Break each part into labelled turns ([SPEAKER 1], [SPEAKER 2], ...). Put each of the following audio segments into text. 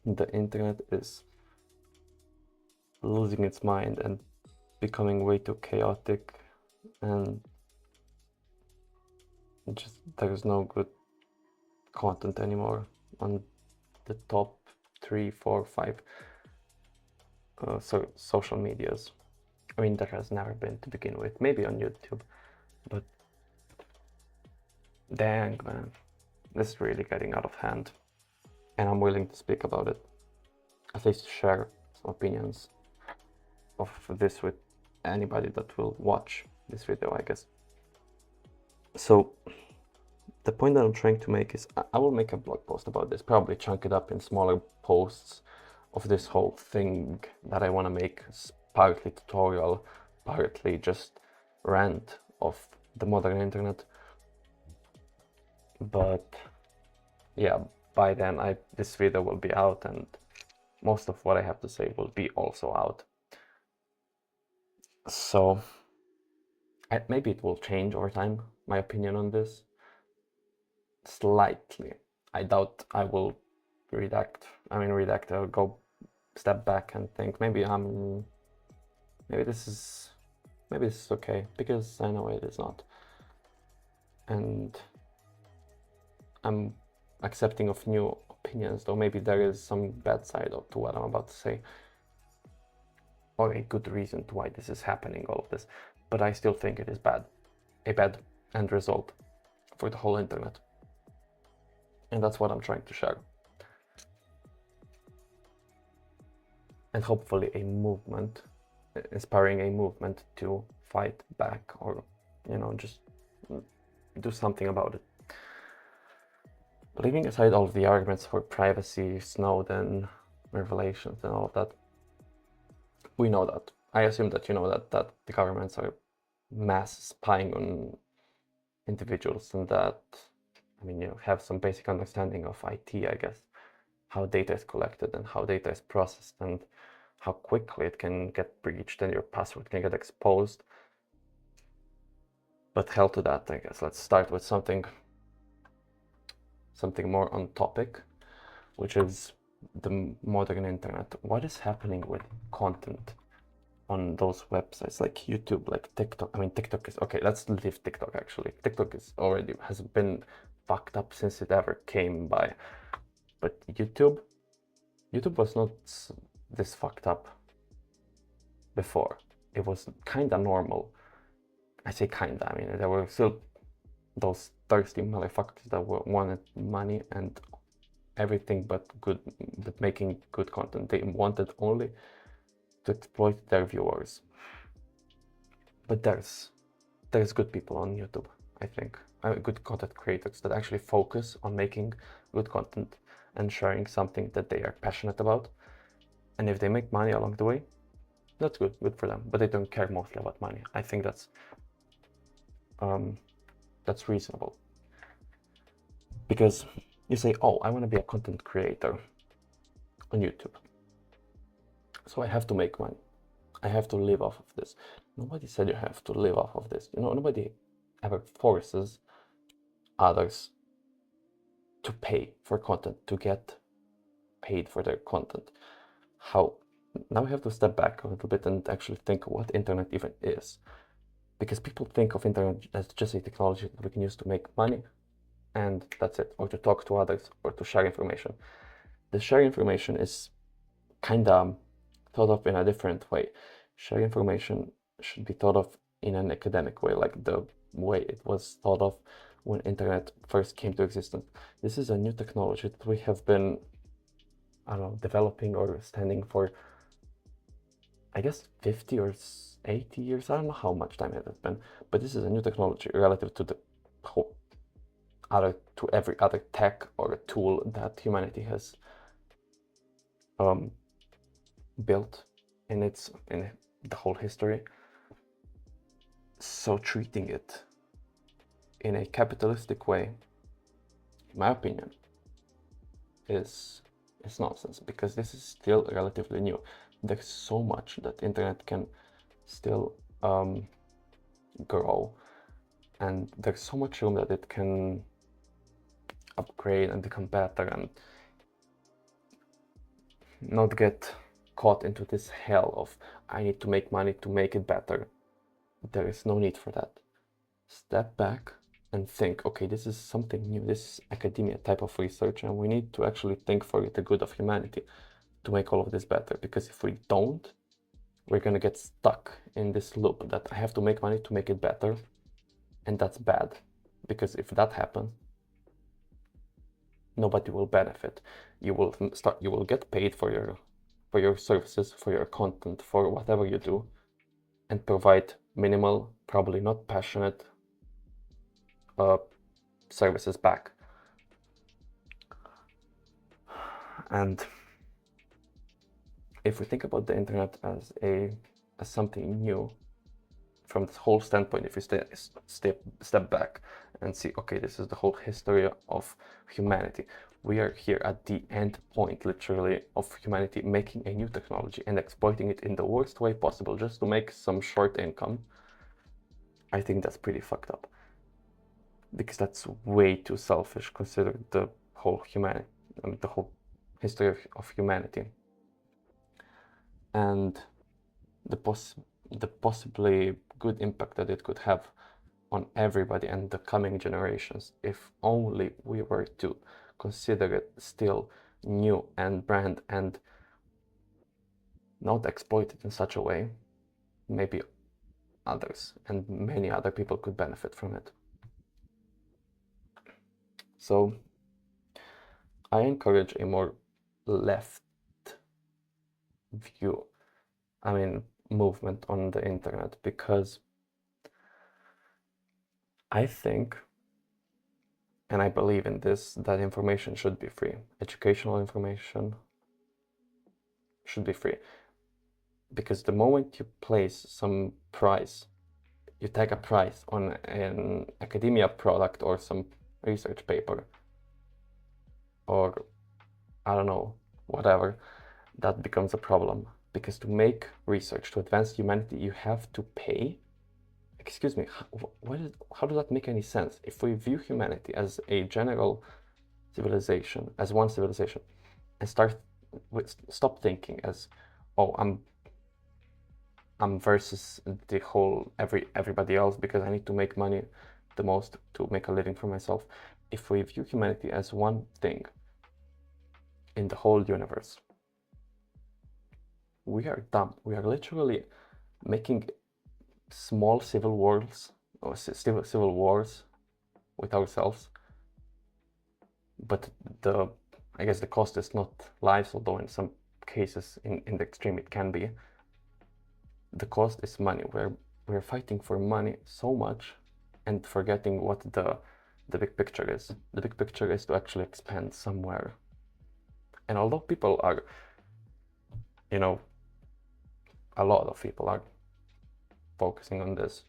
[SPEAKER 1] the internet is losing its mind and becoming way too chaotic, and just there's no good content anymore on the top 3, 4, 5 social medias. I mean, there has never been to begin with, maybe on YouTube, but dang, man, this is really getting out of hand, and I'm willing to speak about it, at least share some opinions of this with anybody that will watch this video, I guess. So the point that I'm trying to make is I will make a blog post about this, probably chunk it up in smaller posts of this whole thing that I want to make, partly tutorial, partly just rant of the modern internet. But yeah, by then this video will be out, and most of what I have to say will be also out. So maybe it will change over time, my opinion on this, slightly. I doubt I will redact, I'll go step back and think maybe this is okay, because I know it is not, and I'm accepting of new opinions, though maybe there is some bad side to what I'm about to say, or a good reason to why this is happening, all of this, but I still think it is bad, a bad end result for the whole internet, and that's what I'm trying to share. And hopefully inspiring a movement to fight back, or just do something about it. Leaving aside all of the arguments for privacy, Snowden, revelations, and all of that, we know that. I assume that you know that the governments are mass spying on individuals, and that, have some basic understanding of IT, I guess, how data is collected and how data is processed, and how quickly it can get breached and your password can get exposed. But hell to that, I guess. Let's start with something more on topic, which is the modern internet. What is happening with content on those websites like YouTube, like TikTok? TikTok is okay. Let's leave TikTok. Actually, TikTok has been fucked up since it ever came by. But YouTube was not this fucked up before. It was kinda normal. I say kinda. There were still those thirsty motherfuckers that wanted money and everything but making good content. They wanted only to exploit their viewers. But there's good people on YouTube, I think, good content creators that actually focus on making good content and sharing something that they are passionate about. And if they make money along the way, that's good for them. But they don't care mostly about money. I think that's reasonable. Because you say, oh, I want to be a content creator on YouTube, so I have to make money. I have to live off of this. Nobody said you have to live off of this. Nobody ever forces others to pay for content, to get paid for their content. Now we have to step back a little bit and actually think what internet even is. Because people think of internet as just a technology that we can use to make money, and that's it, or to talk to others, or to share information. The sharing information is kind of thought of in a different way. Sharing information should be thought of in an academic way, like the way it was thought of when internet first came to existence. This is a new technology that we have been, developing or standing for, I guess, 50 or 80 years. I don't know how much time it has been, but this is a new technology relative to every other tech or tool that humanity has built in the whole history. So treating it in a capitalistic way, in my opinion, is nonsense, because this is still relatively new. There's so much that the internet can still grow, and there's so much room that it can upgrade and become better, and not get caught into this hell of I need to make money to make it better. There is no need for that. Step back and think, okay, this is something new, this is academia type of research, and we need to actually think for the good of humanity to make all of this better, because if we don't, we're gonna get stuck in this loop that I have to make money to make it better, and that's bad, because if that happens, nobody will benefit. You will get paid for your services, for your content, for whatever you do, and provide minimal, probably not passionate services back. And if we think about the internet as something new, from this whole standpoint, if we step back and see, okay, this is the whole history of humanity. We are here at the end point, literally, of humanity making a new technology and exploiting it in the worst way possible just to make some short income. I think that's pretty fucked up, because that's way too selfish considering the whole humanity, I mean, the whole history of humanity, and the possibly good impact that it could have on everybody and the coming generations if only we were to consider it still new and brand and not exploit it in such a way. Maybe others and many other people could benefit from it. So I encourage a more left view, movement on the internet, because I think, and I believe in this, that information should be free. Educational information should be free. Because the moment you place some price, you tag a price on an academia product or some research paper, or I don't know, whatever, that becomes a problem. Because to make research, to advance humanity, you have to pay. Excuse me, how does that make any sense? If we view humanity as a general civilization, as one civilization, and stop thinking as, oh, I'm versus the whole everybody else because I need to make money the most to make a living for myself. If we view humanity as one thing in the whole universe, we are dumb. We are literally making small civil wars or civil wars with ourselves. But I guess the cost is not lives, although in some cases, in the extreme, it can be. The cost is money. We're fighting for money so much and forgetting what the big picture is. The big picture is to actually expand somewhere. And although people are, a lot of people are focusing on this,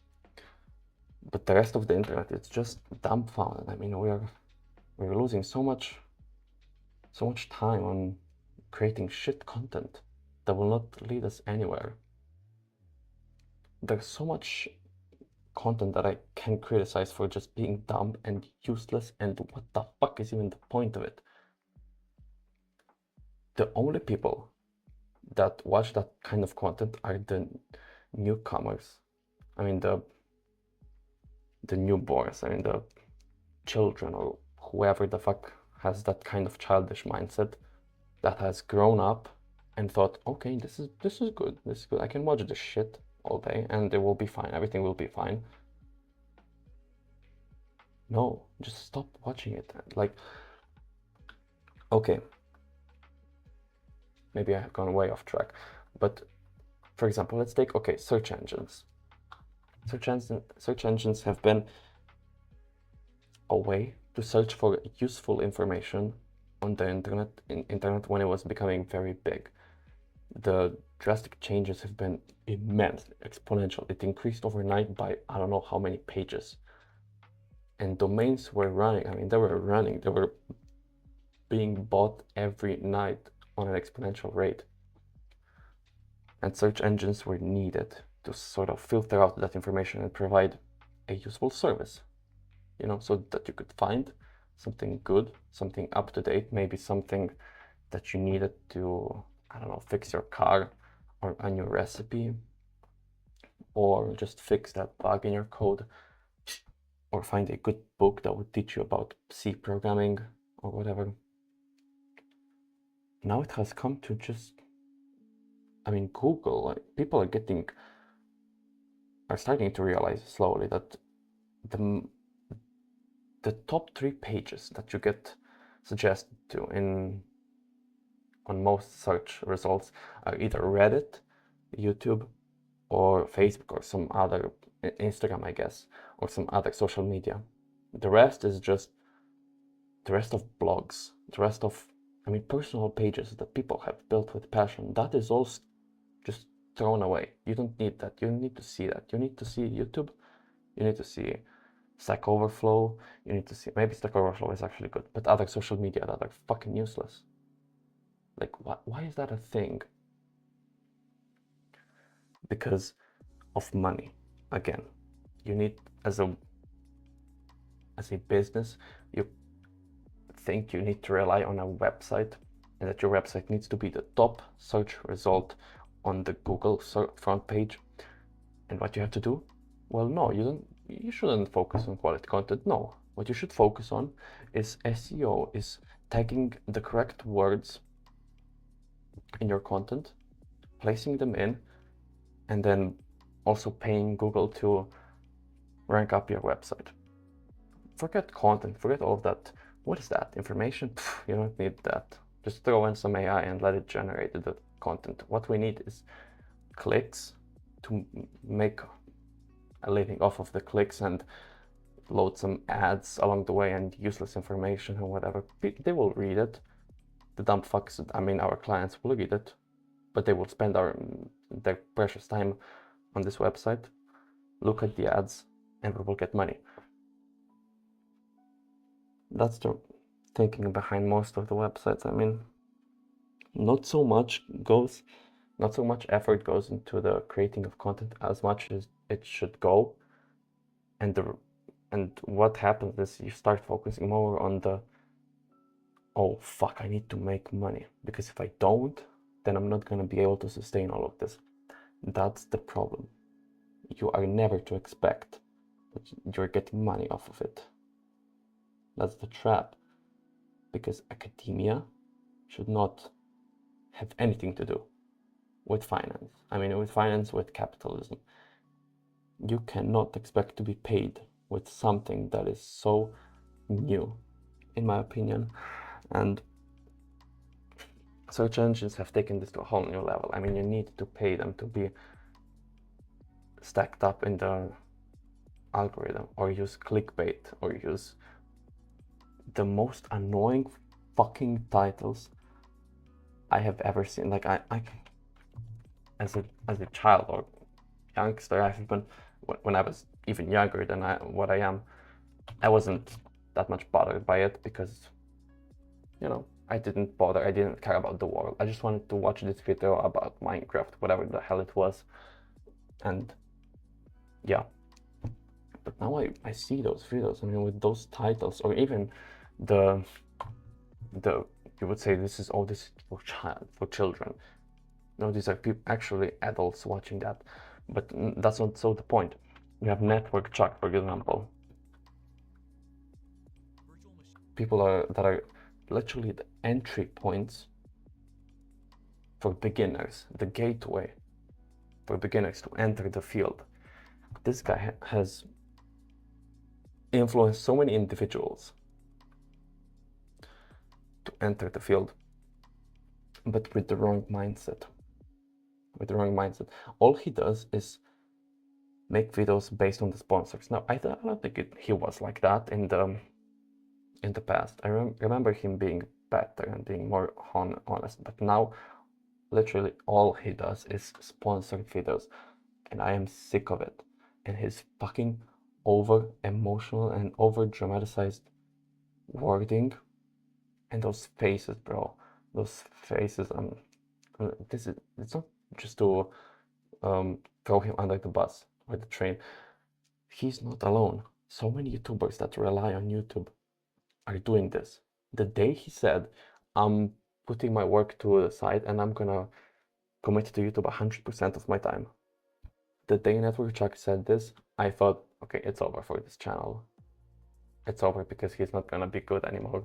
[SPEAKER 1] but the rest of the internet is just dumbfounded. I mean, we're losing so much time on creating shit content that will not lead us anywhere. There's so much content that I can criticize for just being dumb and useless, and what the fuck is even the point of it? The only people that watch that kind of content are the newcomers. I mean, the newborns, I mean, the children, or whoever the fuck has that kind of childish mindset, that has grown up and thought, okay, this is good, this is good, I can watch this shit all day and it will be fine, everything will be fine. No, just stop watching it. Like, okay, maybe I have gone way off track, but for example, let's take, okay, search engines. Search engines have been a way to search for useful information on the internet when it was becoming very big. The drastic changes have been immense, exponential. It increased overnight by I don't know how many pages. And domains were running. I mean, they were being bought every night on an exponential rate. And search engines were needed to sort of filter out that information and provide a useful service, so that you could find something good, something up to date, maybe something that you needed to, I don't know, fix your car or a new recipe, or just fix that bug in your code, or find a good book that would teach you about C programming or whatever. Now it has come to just, I mean, Google, like, people are starting to realize slowly that the top 3 pages that you get suggested to on most search results are either Reddit, YouTube, or Facebook, or some other, Instagram, I guess, or some other social media. The rest is just the rest of blogs, the rest of, I mean, personal pages that people have built with passion. That is all just thrown away. You don't need that. You don't need to see that. You need to see YouTube. You need to see Stack Overflow. You need to see, maybe Stack Overflow is actually good, but other social media that are fucking useless. Like, why is that a thing? Because of money. Again, you need, as a business, you think you need to rely on a website, and that your website needs to be the top search result on the Google front page. And what you have to do? Well, no, you shouldn't focus on quality content. No, what you should focus on is SEO, is tagging the correct words in your content, placing them in, and then also paying Google to rank up your website. Forget content, forget all of that. What is that? Information? Pff, you don't need that. Just throw in some AI and let it generate the content. What we need is clicks to make a living off of the clicks, and load some ads along the way and useless information or whatever. They will read it. The dumb fucks, I mean, our clients will read it, but they will spend their precious time on this website, look at the ads, and we will get money. That's the thinking behind most of the websites. I mean, not so much effort goes into the creating of content as much as it should go. And what happens is you start focusing more on the, oh fuck, I need to make money, because if I don't, then I'm not going to be able to sustain all of this. That's the problem. You are never to expect that you're getting money off of it. That's the trap, because academia should not have anything to do with finance. I mean, with capitalism. You cannot expect to be paid with something that is so new, in my opinion. And search engines have taken this to a whole new level. I mean, you need to pay them to be stacked up in the algorithm, or use clickbait, or use the most annoying fucking titles I have ever seen. Like, I as a child or youngster, I've been, when I was even younger than what I am, I wasn't that much bothered by it, because, you know, I didn't bother. I didn't care about the world. I just wanted to watch this video about Minecraft, whatever the hell it was. And yeah, but now I see those videos, I mean, with those titles, or even the you would say this is for children. No, these are actually adults watching that, but that's not so the point. We have Network Chuck, for example. People that are literally the entry points for beginners, the gateway for beginners to enter the field. This guy has influenced so many individuals to enter the field, but with the wrong mindset. All he does is make videos based on the sponsors. Now, I don't think he was like that in the past. I remember him being better and being more honest, but now literally all he does is sponsored videos, and I am sick of it. And his fucking over emotional and over dramatized wording, and those faces, bro. Those faces. It's not just to throw him under the bus or the train. He's not alone. So many YouTubers that rely on YouTube are doing this. The day he said, I'm putting my work to the side and I'm gonna commit to YouTube 100% of my time. The day Network Chuck said this, I thought, okay, it's over for this channel. It's over because he's not gonna be good anymore.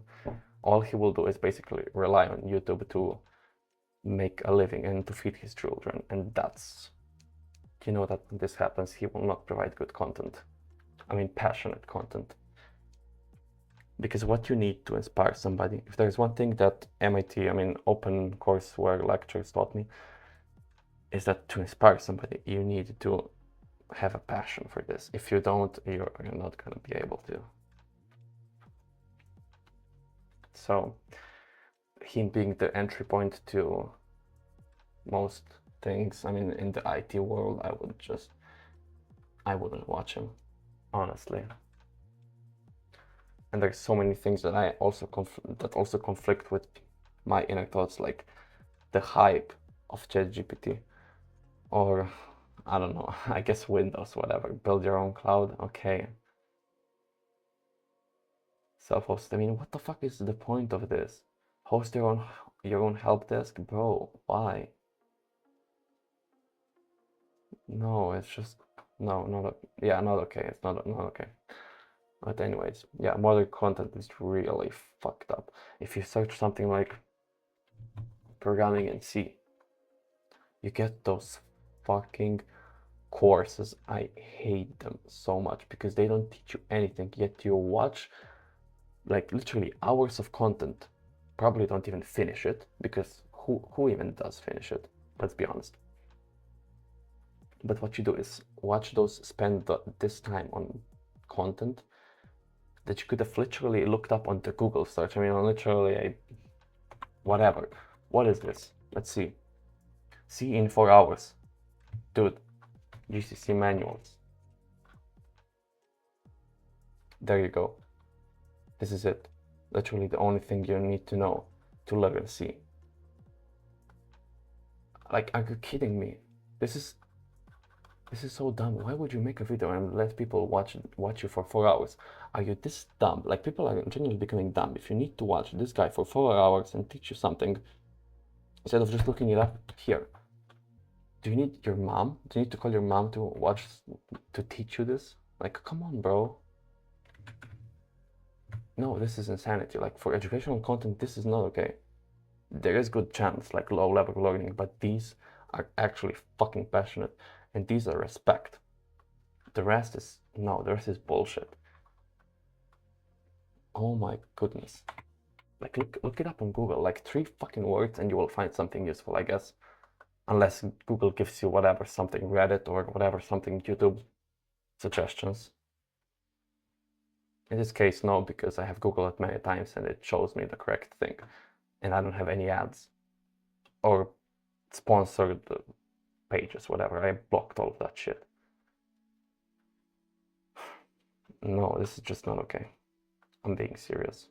[SPEAKER 1] All he will do is basically rely on YouTube to make a living and to feed his children. And that's, you know, that when this happens, he will not provide good content. I mean, passionate content. Because what you need to inspire somebody, if there's one thing that MIT, I mean, open courseware lectures taught me, is that to inspire somebody, you need to have a passion for this. If you don't, you're not going to be able to. So, him being the entry point to most things, I mean, in the IT world, I wouldn't watch him, honestly. And there's so many things that also conflict with my inner thoughts, like the hype of ChatGPT, or I don't know, I guess Windows, whatever, build your own cloud, okay. Self-host, I mean, what the fuck is the point of this? Host your own help desk, bro, why? No, it's just, no, not okay, it's not okay. But anyways, yeah, modern content is really fucked up. If you search something like programming in C, you get those fucking courses. I hate them so much because they don't teach you anything, yet you watch like literally hours of content, probably don't even finish it, because who even does finish it? Let's be honest. But what you do is watch those, spend this time on content that you could have literally looked up on the Google search. I mean, literally, whatever. What is this? Let's see. See in 4 hours. Dude, GCC manuals. There you go. This is it. Literally the only thing you need to know to learn C. Like, are you kidding me? This is so dumb. Why would you make a video and let people watch you for 4 hours? Are you this dumb? Like, people are genuinely becoming dumb. If you need to watch this guy for 4 hours and teach you something, instead of just looking it up here, do you need your mom? Do you need to call your mom to teach you this? Like, come on, bro. No, this is insanity. Like, for educational content, this is not okay. There is good chance, like low-level learning, but these are actually fucking passionate, and these are respect. The rest is bullshit. Oh my goodness. Like, look it up on Google, like 3 fucking words and you will find something useful, I guess. Unless Google gives you whatever, something Reddit or whatever, something YouTube suggestions. In this case, no, because I have Googled it many times and it shows me the correct thing. And I don't have any ads or sponsored pages, whatever. I blocked all of that shit. No, this is just not okay. I'm being serious.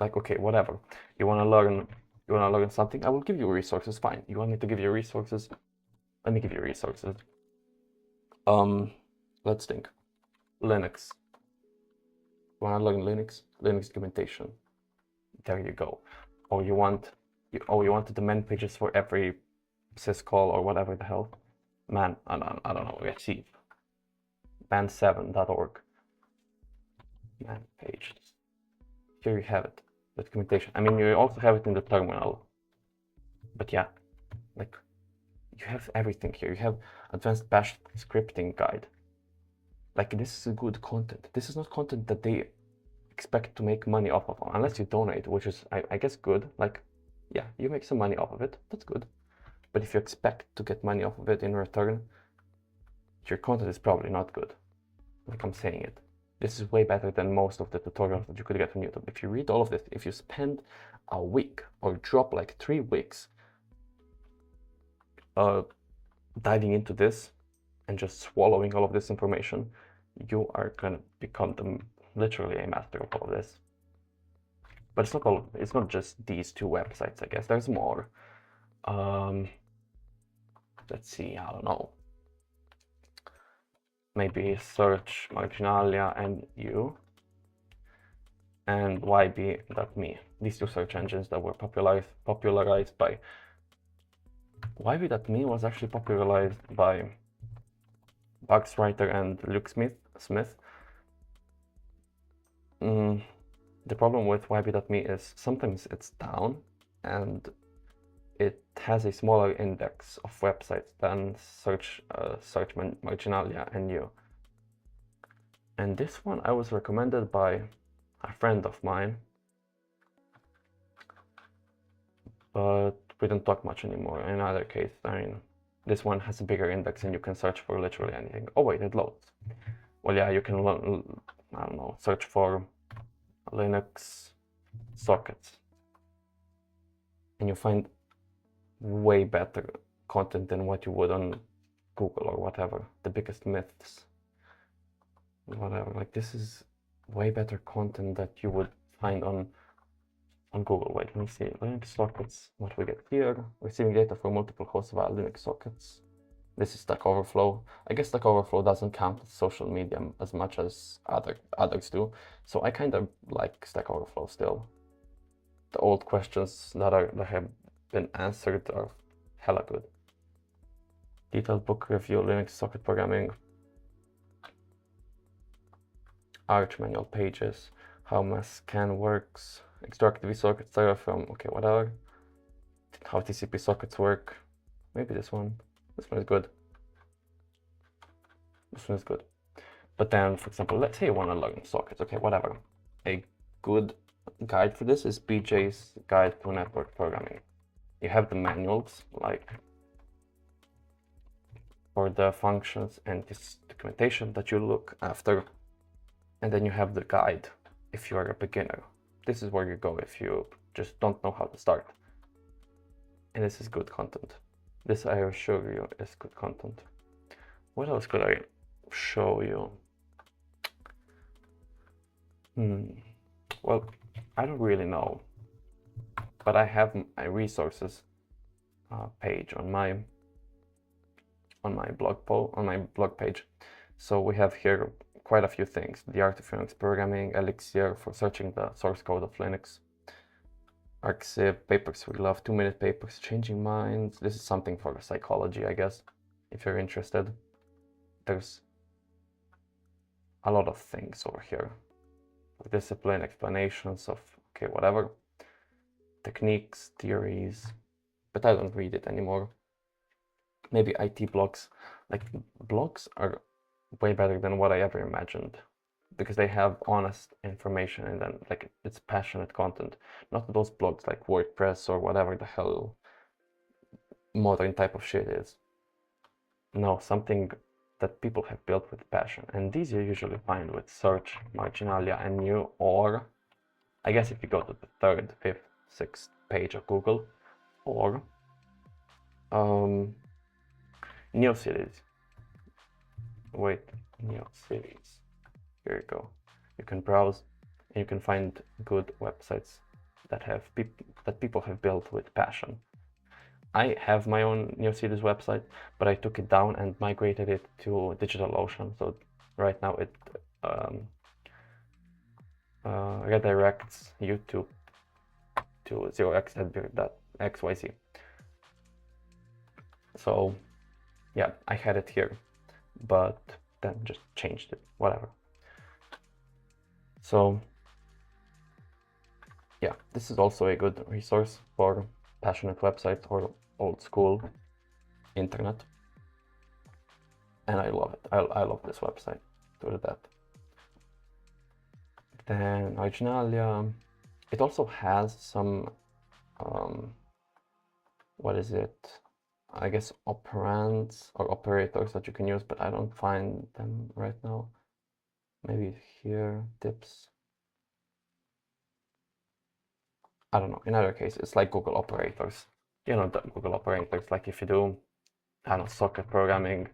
[SPEAKER 1] Like, okay, whatever. You wanna learn something? I will give you resources, fine. You want me to give you resources? Let me give you resources. Let's think. Linux. You wanna learn Linux? Linux documentation. There you go. Or you want the man pages for every syscall or whatever the hell. Man, I don't know. Let's see. band7.org. Man page. Here you have it. The documentation. I mean, you also have it in the terminal. But yeah, like, you have everything here. You have advanced bash scripting guide. Like, this is good content. This is not content that they expect to make money off of, unless you donate, which is, I guess, good. Like, yeah, you make some money off of it. That's good. But if you expect to get money off of it in return, your content is probably not good. Like, I'm saying it. This is way better than most of the tutorials that you could get on YouTube. If you read all of this, if you spend a week or drop like 3 weeks diving into this and just swallowing all of this information, you are gonna become literally a master of all of this. But it's not just these 2 websites, I guess. There's more. Let's see, I don't know. Maybe search Marginalia and you and YB.me. these two search engines that were popularized by YB.me was actually popularized by Bugs Writer and Luke Smith. The problem with YB.me is sometimes it's down and it has a smaller index of websites than Search Marginalia and you. And this one I was recommended by a friend of mine, but we don't talk much anymore. In either case, I mean, this one has a bigger index and you can search for literally anything. Oh wait, it loads. Well, yeah, you can, I don't know, search for Linux sockets. And you find way better content than what you would on Google or whatever. The biggest myths, whatever. Like, this is way better content that you would find on Google. Wait, let me see. Linux sockets, what we get here. Receiving data from multiple hosts via Linux sockets. This is Stack Overflow. I guess Stack Overflow doesn't count as social media as much as others do. So I kind of like Stack Overflow still. The old questions that have been answered are hella good. Detailed book review, Linux socket programming, Arch manual pages, how mass-scan works, extract vsockets data from, okay, whatever. How TCP sockets work. Maybe this one. This one is good. This one is good. But then, for example, let's say you want to learn sockets. Okay, whatever. A good guide for this is BJ's Guide to Network Programming. You have the manuals, like for the functions and this documentation that you look after. And then you have the guide if you are a beginner. This is where you go if you just don't know how to start. And this is good content. This, I assure you, is good content. What else could I show you? Well, I don't really know, but I have my resources page on my blog page. So we have here quite a few things. The Art of Linux Programming, Elixir for searching the source code of Linux, Arxiv, papers we love, 2-minute papers, Changing Minds. This is something for psychology, I guess, if you're interested. There's a lot of things over here. Discipline, explanations of, okay, whatever. Techniques, theories, but I don't read it anymore. Maybe IT blogs. Like, blogs are way better than what I ever imagined, because they have honest information and then, like, it's passionate content. Not those blogs like WordPress or whatever the hell modern type of shit is. No, something that people have built with passion. And these you usually find with Search, Marginalia, and New, or I guess if you go to the 3rd, 5th, 6th page of Google, or NeoCities. Wait, NeoCities. Here you go. You can browse and you can find good websites that have people have built with passion. I have my own NeoCities website, but I took it down and migrated it to DigitalOcean. So right now it redirects YouTube to 0xedbeer.xyz. So yeah, I had it here, but then just changed it, whatever. So yeah, this is also a good resource for passionate websites or old school internet. And I love it. I love this website to do that. Then Originalia, it also has some, what is it? I guess operands or operators that you can use, but I don't find them right now. Maybe here, tips. I don't know. In either case, it's like Google operators. You know, the Google operators, like if you do, I don't know, socket programming,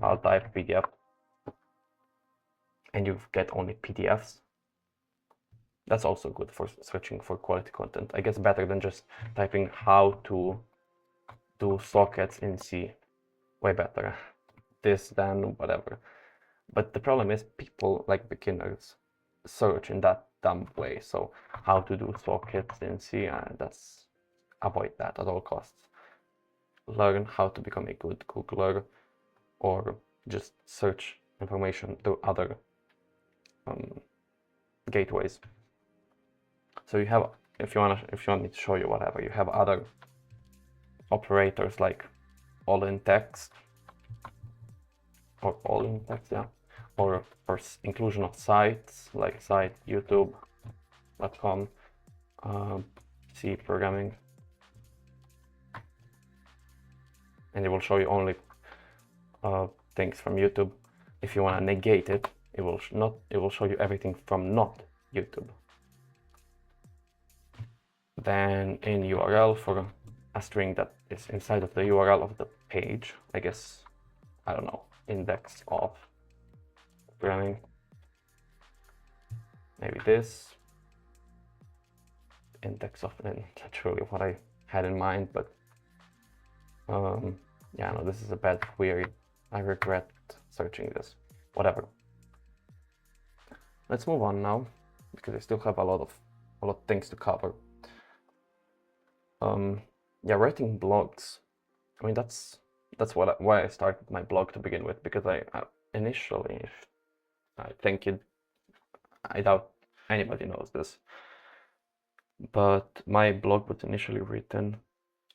[SPEAKER 1] I'll type PDF, and you get only PDFs. That's also good for searching for quality content. I guess better than just typing how to do sockets in C. Way better. This than whatever. But the problem is people, like beginners, search in that dumb way. So how to do sockets in C, that's avoid that at all costs. Learn how to become a good Googler, or just search information through other gateways. So you have, if you want me to show you whatever, you have other operators like all in text, or all in text, yeah, or inclusion of sites like site youtube.com, C programming, and it will show you only things from YouTube. If you want to negate it, it will show you everything from not YouTube. Then in URL, for a string that is inside of the URL of the page, I guess, I don't know, index of programming, maybe this index of, and that's really what I had in mind, but yeah, no, this is a bad query. I regret searching this. Whatever. Let's move on now, because I still have a lot of things to cover. Yeah, writing blogs. I mean, that's why I started my blog to begin with, because I initially, I doubt anybody knows this, but my blog was initially written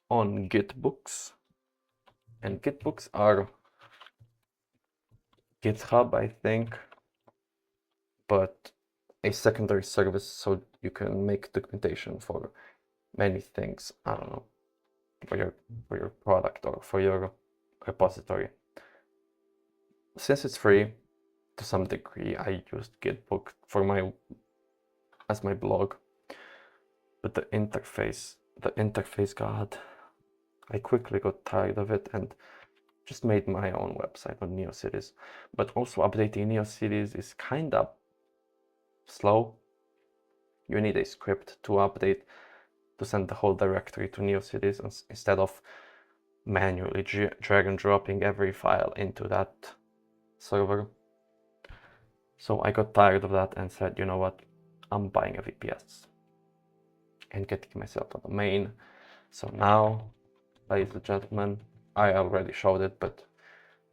[SPEAKER 1] on Gitbooks, and Gitbooks are GitHub, I think, but a secondary service, so you can make documentation for many things. I don't know, for your product or for your repository. Since it's free, to some degree, I used Gitbook as my blog, but the interface, God, I quickly got tired of it and just made my own website on NeoCities. But also updating NeoCities is kind of slow. You need a script to update, to send the whole directory to NeoCities instead of manually drag and dropping every file into that server. So I got tired of that and said, you know what, I'm buying a VPS and getting myself a domain. So now, ladies and gentlemen, I already showed it, but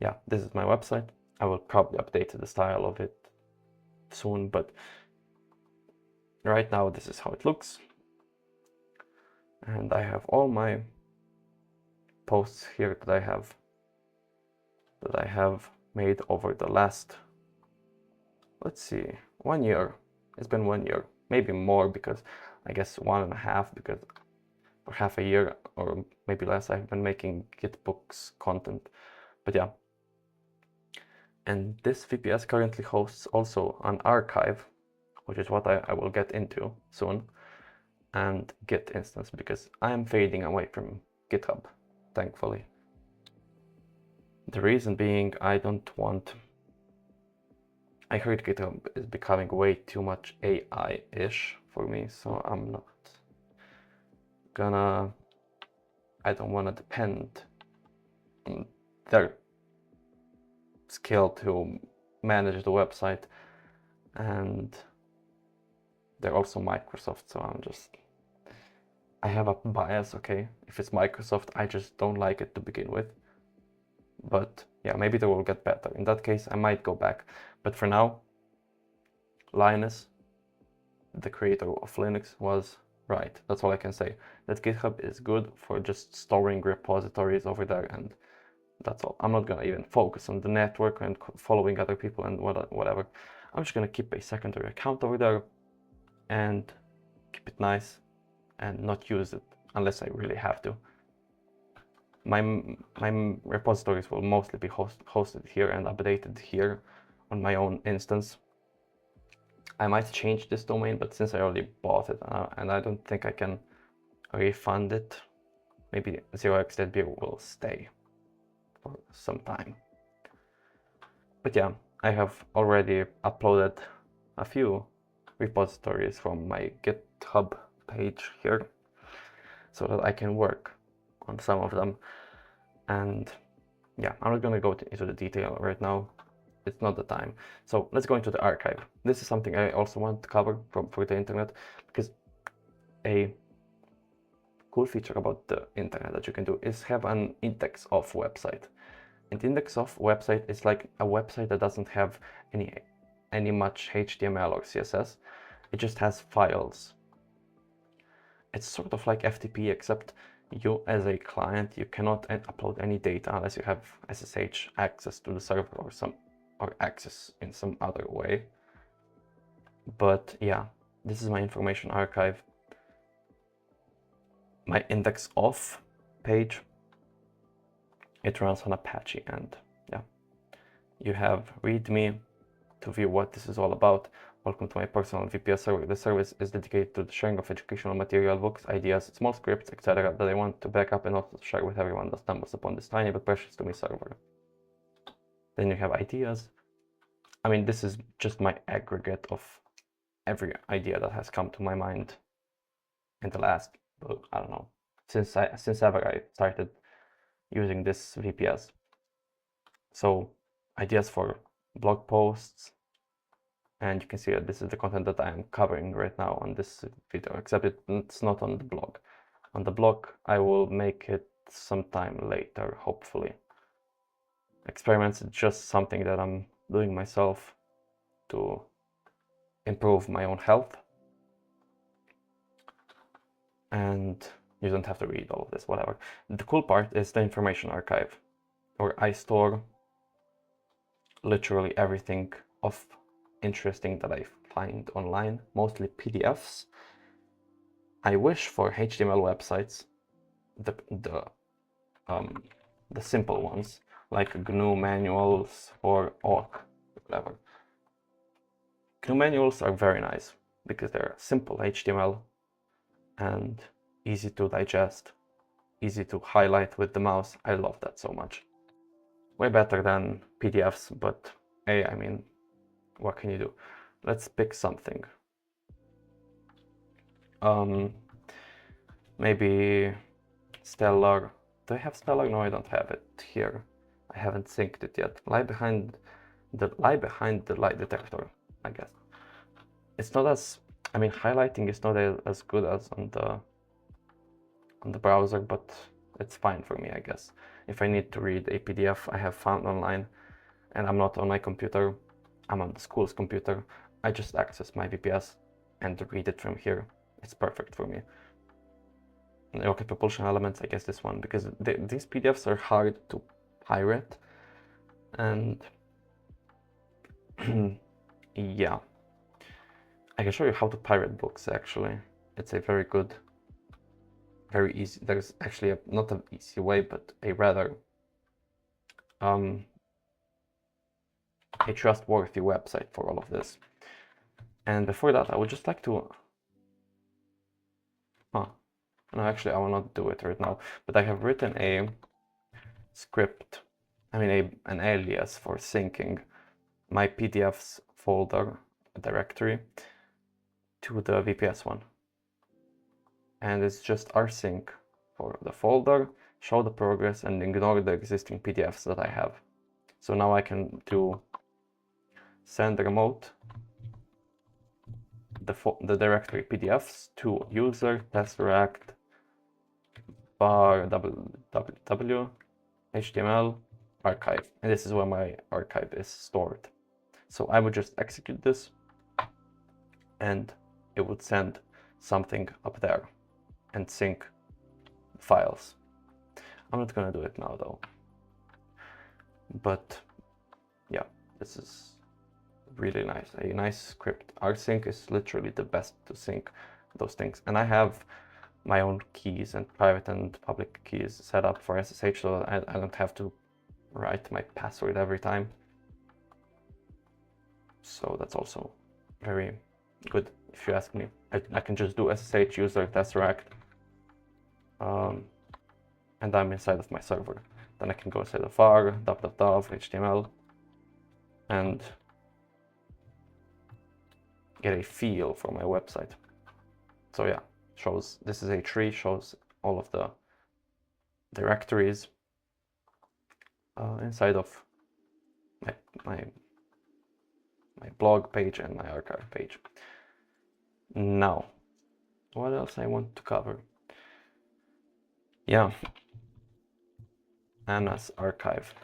[SPEAKER 1] yeah, this is my website. I will probably update the style of it soon, but right now this is how it looks. And I have all my posts here that I have made over the last, let's see, 1 year. It's been 1 year, maybe more, because I guess 1.5, because for half a year or maybe less I've been making Gitbooks content. But yeah, and this VPS currently hosts also an archive, which is what I will get into soon, and Git instance, because I am fading away from GitHub, thankfully. The reason being, I heard GitHub is becoming way too much AI-ish for me, so I'm not gonna, I don't want to depend on their skill to manage the website, and they're also Microsoft, so I have a bias, okay? If it's Microsoft, I just don't like it to begin with. But yeah, maybe they will get better. In that case, I might go back. But for now, Linus, the creator of Linux, was right. That's all I can say. That GitHub is good for just storing repositories over there, and that's all. I'm not gonna even focus on the network and following other people and whatever. I'm just gonna keep a secondary account over there and keep it nice and not use it unless I really have to. My repositories will mostly be hosted here and updated here on my own instance. I might change this domain, but since I already bought it and I don't think I can refund it, maybe 0xZB will stay for some time. But yeah, I have already uploaded a few repositories from my GitHub page here so that I can work on some of them. And yeah, I'm not gonna go into the detail right now. it's not the time. So let's go into the archive. This is something I also want to cover for the internet, because a cool feature about the internet that you can do is have an index of website. And index of website is like a website that doesn't have any much HTML or CSS. It just has files. It's sort of like FTP, except you as a client, you cannot upload any data unless you have SSH access to the server or access in some other way. But yeah, this is my information archive. My index of page, it runs on Apache, and yeah, you have README to view what this is all about. Welcome to my personal VPS server. The service is dedicated to the sharing of educational material, books, ideas, small scripts, etc. that I want to back up and also share with everyone that stumbles upon this tiny but precious to me server. Then you have ideas. I mean, this is just my aggregate of every idea that has come to my mind in the last, I don't know, since ever I started using this VPS. So ideas for blog posts, and you can see that this is the content that I am covering right now on this video, except it's not on the blog. On the blog, I will make it sometime later, hopefully. Experiments is just something that I'm doing myself to improve my own health. And you don't have to read all of this, whatever. The cool part is the information archive, where I store literally everything of interesting that I find online, mostly PDFs. I wish for HTML websites, the simple ones, like GNU manuals or awk, whatever. GNU manuals are very nice because they're simple HTML and easy to digest, easy to highlight with the mouse. I love that so much. Way better than PDFs, but hey, I mean, what can you do? Let's pick something. Maybe Stellar. Do I have Stellar? No, I don't have it here. I haven't synced it yet. Lie behind the lie detector, I guess. It's not as, I mean, highlighting is not as good as on the browser, but it's fine for me, I guess. If I need to read a PDF I have found online and I'm not on my computer, I'm on the school's computer, I just access my VPS and read it from here. It's perfect for me. Rocket propulsion elements, I guess this one, because these PDFs are hard to pirate, and yeah, I can show you how to pirate books. Actually, it's a very good, very easy. There's actually not an easy way, but a rather a trustworthy website for all of this. And before that, I would just like to no, actually, I will not do it right now, but I have written a script, I mean an alias for syncing my PDFs folder directory to the VPS one. And it's just rsync for the folder, show the progress, and ignore the existing PDFs that I have. So now I can do send remote the directory PDFs to user tesseract bar www HTML archive, and this is where my archive is stored. So I would just execute this and it would send something up there and sync files. I'm not gonna do it now though, but yeah, this is really nice, a nice script. Rsync is literally the best to sync those things, and I have my own keys and private and public keys set up for SSH, so I don't have to write my password every time. So that's also very good if you ask me. I can just do SSH user tesseract, and I'm inside of my server. Then I can go inside of var .html and get a feel for my website. So yeah, shows, this is a tree, shows all of the directories inside of my my blog page and my archive page. Now, what else I want to cover? Yeah, Anna's Archive,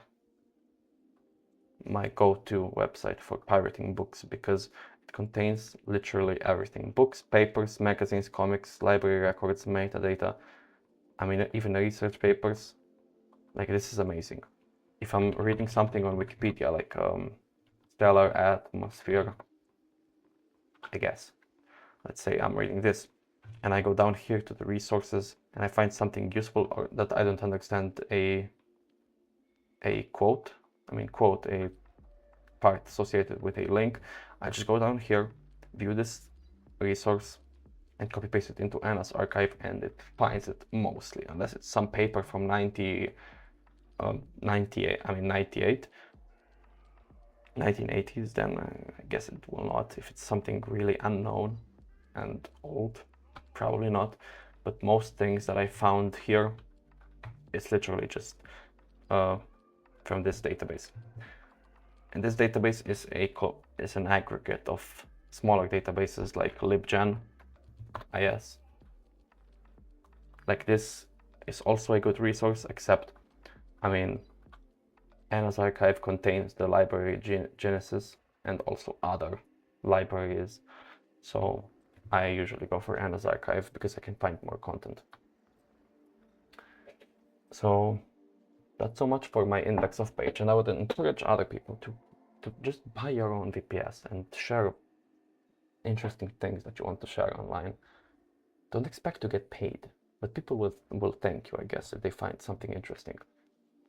[SPEAKER 1] my go-to website for pirating books, because it contains literally everything: books, papers, magazines, comics, library records, metadata, I mean even research papers. Like, this is amazing. If I'm reading something on Wikipedia, like stellar atmosphere, I guess, let's say I'm reading this, and I go down here to the resources and I find something useful or that I don't understand, a quote, a part associated with a link, I just go down here, view this resource, and copy paste it into Anna's archive, and it finds it mostly, unless it's some paper from 1980s, 1980s, then I guess it will not. If it's something really unknown and old, probably not. But most things that I found here is literally just from this database. And this database is an aggregate of smaller databases like LibGen, IS. Like, this is also a good resource, except, I mean, Anna's archive contains the library Genesis and also other libraries. So I usually go for Anna's archive because I can find more content. So that's so much for my index of page, and I would encourage other people to just buy your own VPS and share interesting things that you want to share online. Don't expect to get paid, but people will thank you, I guess, if they find something interesting.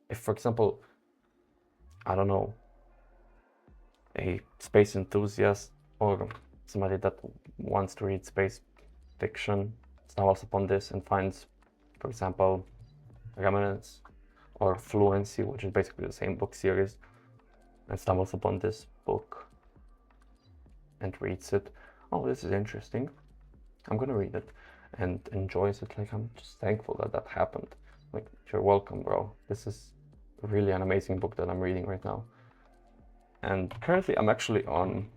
[SPEAKER 1] If, for example, I don't know, a space enthusiast or somebody that wants to read space fiction stumbles upon this and finds, for example, Remnants or Fluency, which is basically the same book series, and stumbles upon this book and reads it. Oh, this is interesting, I'm gonna read it, and enjoys it. Like, I'm just thankful that that happened. Like, you're welcome, bro. This is really an amazing book that I'm reading right now. And currently I'm actually on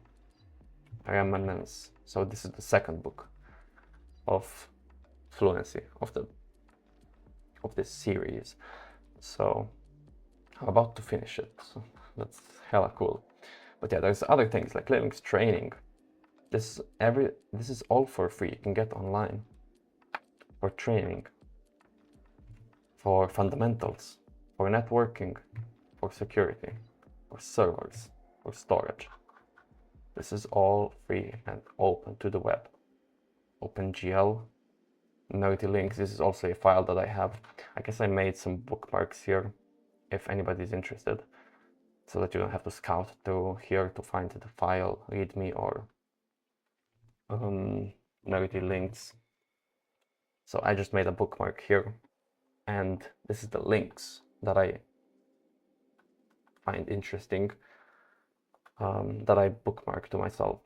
[SPEAKER 1] Remnants. So this is the second book of Fluency, of this series. So I'm about to finish it. So that's hella cool. But yeah, there's other things like Linux training. This is all for free. You can get online for training, for fundamentals, for networking, for security, for servers, for storage. This is all free and open to the web. OpenGL, nerdy links. This is also a file that I have. I guess I made some bookmarks here if anybody's interested, so that you don't have to scout through here to find the file, readme, or nerdy links. So I just made a bookmark here, and this is the links that I find interesting, that I bookmark to myself.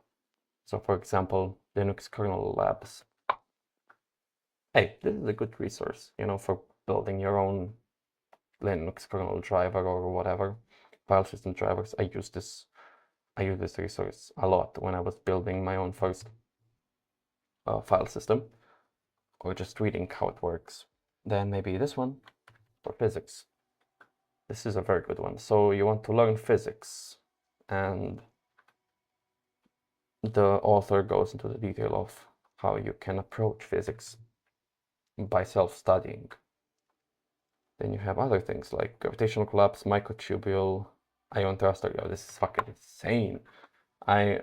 [SPEAKER 1] So, for example, Linux kernel labs. Hey, this is a good resource, for building your own Linux kernel driver or whatever, file system drivers. I use this resource a lot when I was building my own first file system, or just reading how it works. Then maybe this one for physics. This is a very good one. So you want to learn physics, and the author goes into the detail of how you can approach physics by self-studying. Then you have other things like gravitational collapse, microtubule, ion thruster. Yo, this is fucking insane. I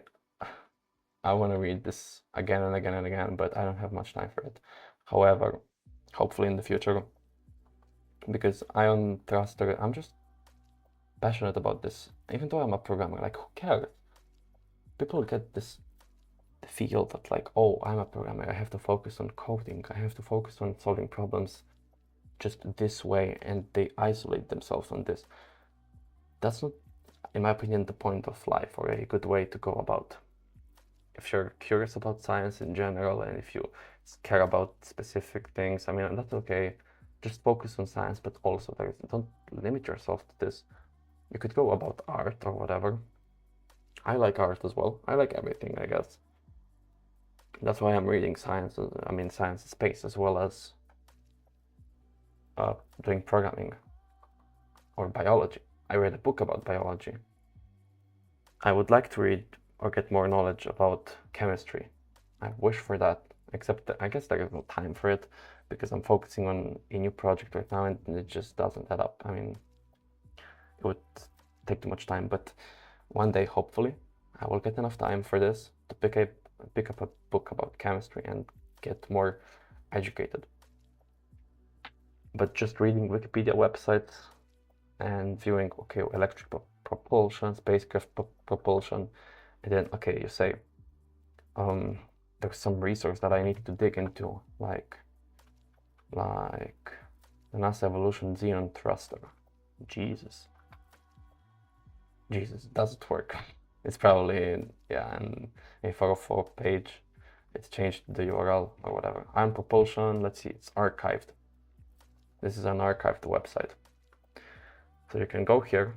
[SPEAKER 1] want to read this again and again and again, but I don't have much time for it. However, hopefully in the future, because ion thruster, I'm just passionate about this. Even though I'm a programmer, like, who cares? People get this feel that, like, oh, I'm a programmer, I have to focus on coding, I have to focus on solving problems just this way, and they isolate themselves on this. That's not, in my opinion, the point of life, or a good way to go about. If you're curious about science in general, and if you care about specific things, I mean, that's okay. Just focus on science, but also don't limit yourself to this. You could go about art or whatever. I like art as well. I like everything, I guess. That's why I'm reading science, I mean science and space, as well as doing programming or biology. I read a book about biology. I would like to read or get more knowledge about chemistry. I wish for that, except that I guess there is no time for it because I'm focusing on a new project right now and it just doesn't add up. I mean, it would take too much time, but one day, hopefully, I will get enough time for this to pick up a book about chemistry and get more educated. But just reading Wikipedia websites and viewing, okay, electric propulsion, spacecraft propulsion, and then, okay, you say, there's some resource that I need to dig into, like the NASA Evolution Xenon thruster. Jesus, does it work? It's probably, yeah, and a 404 page, it's changed the URL or whatever. Ion propulsion, let's see, it's archived. This is an archived website. So you can go here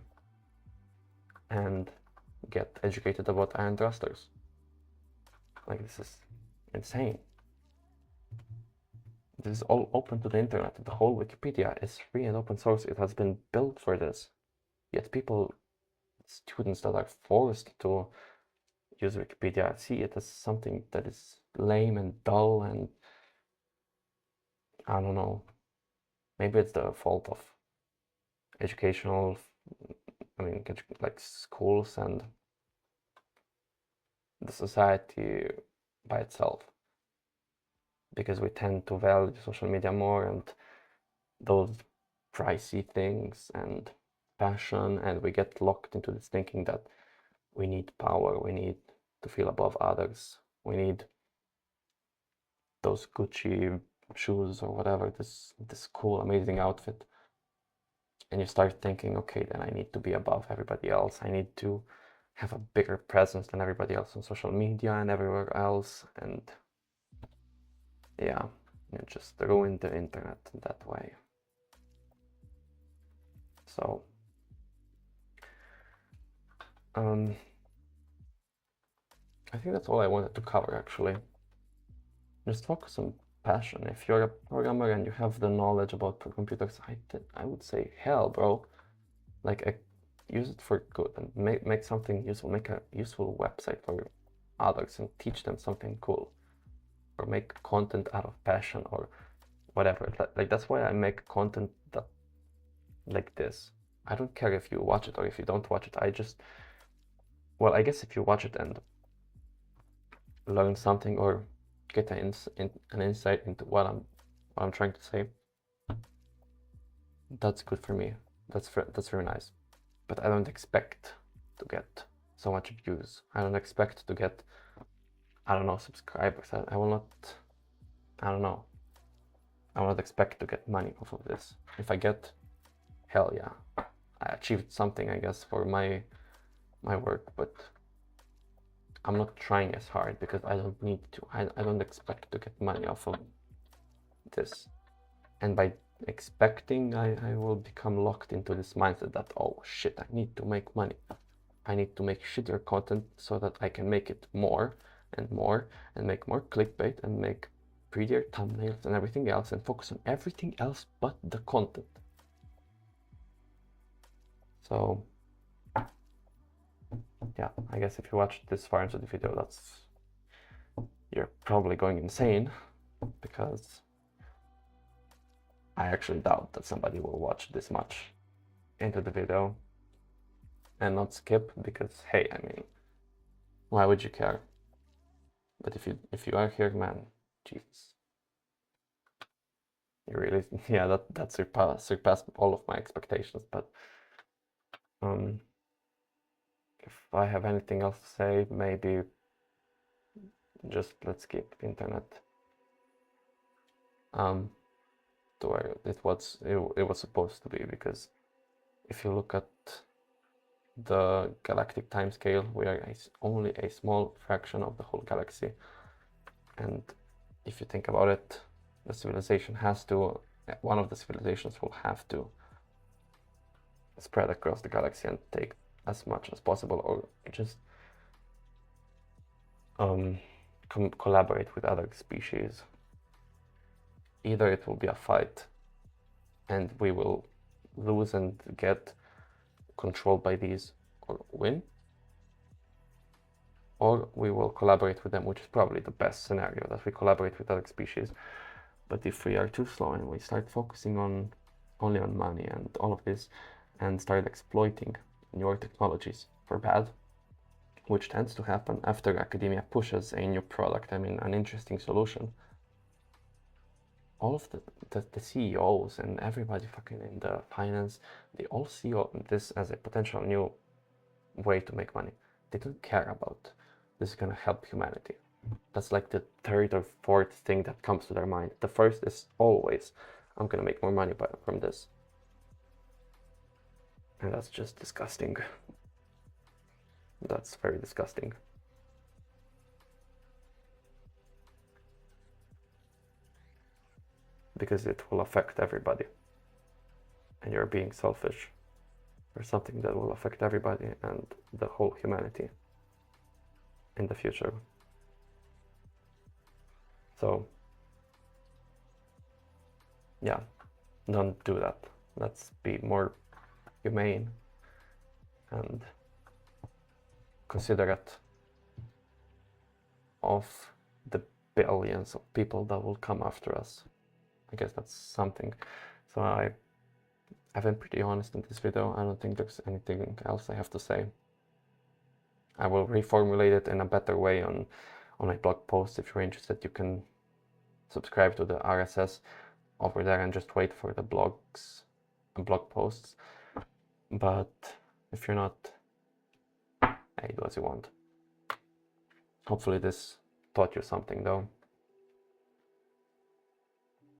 [SPEAKER 1] and get educated about ion thrusters. Like, this is insane. This is all open to the internet. The whole Wikipedia is free and open source. It has been built for this. Yet people, students that are forced to use Wikipedia, see it as something that is lame and dull and I don't know. Maybe it's the fault of educational, I mean, like schools and the society by itself. Because we tend to value social media more and those pricey things and passion, and we get locked into this thinking that we need power, we need to feel above others, we need those Gucci shoes or whatever, this cool, amazing outfit. And you start thinking, okay, then I need to be above everybody else. I need to have a bigger presence than everybody else on social media and everywhere else. And yeah, you just ruin the internet that way. So, I think that's all I wanted to cover actually. Just focus on passion. If you're a programmer and you have the knowledge about computers, I would say, hell, bro. Like, use it for good and make something useful. Make a useful website for others and teach them something cool. Or make content out of passion or whatever. Like that's why I make content that like this. I don't care if you watch it or if you don't watch it. Well, I guess if you watch it and learn something or get an insight into what I'm trying to say, that's good for me. That's very nice. But I don't expect to get so much views. I don't expect to get, I don't know, subscribers. I will not, I don't know. I will not expect to get money off of this. If I get, hell yeah, I achieved something, I guess, for my work, but I'm not trying as hard because I don't need to. I don't expect to get money off of this. And by expecting, I will become locked into this mindset that, oh shit, I need to make money. I need to make shittier content so that I can make it more and more and make more clickbait and make prettier thumbnails and everything else and focus on everything else but the content. So yeah, I guess if you watched this far into the video, you're probably going insane because I actually doubt that somebody will watch this much into the video and not skip because, hey, I mean, why would you care? But if you are here, man, Jesus, you really, yeah, that surpassed all of my expectations. But if I have anything else to say, maybe just let's keep internet to where it was supposed to be, because if you look at the galactic timescale, we are only a small fraction of the whole galaxy. And if you think about it, one of the civilizations will have to spread across the galaxy and take as much as possible, or just collaborate with other species. Either it will be a fight and we will lose and get controlled by these or win, or we will collaborate with them, which is probably the best scenario, that we collaborate with other species. But if we are too slow and we start focusing only on money and all of this and start exploiting newer technologies for bad, which tends to happen after academia pushes a new product, I mean an interesting solution, all of the CEOs and everybody fucking in the finance, they all see this as a potential new way to make money. They don't care about this is gonna help humanity. That's like the third or fourth thing that comes to their mind. The first is always, I'm gonna make more money from this. And that's just disgusting. That's very disgusting. Because it will affect everybody. And you're being selfish for something that will affect everybody and the whole humanity in the future. So, yeah, don't do that. Let's be more humane and considerate of the billions of people that will come after us. I guess that's something. So I've been pretty honest in this video. I don't think there's anything else I have to say. I will reformulate it in a better way on my blog post. If you're interested, you can subscribe to the RSS over there and just wait for the blog posts. But if you're not, hey, do as you want. Hopefully this taught you something though.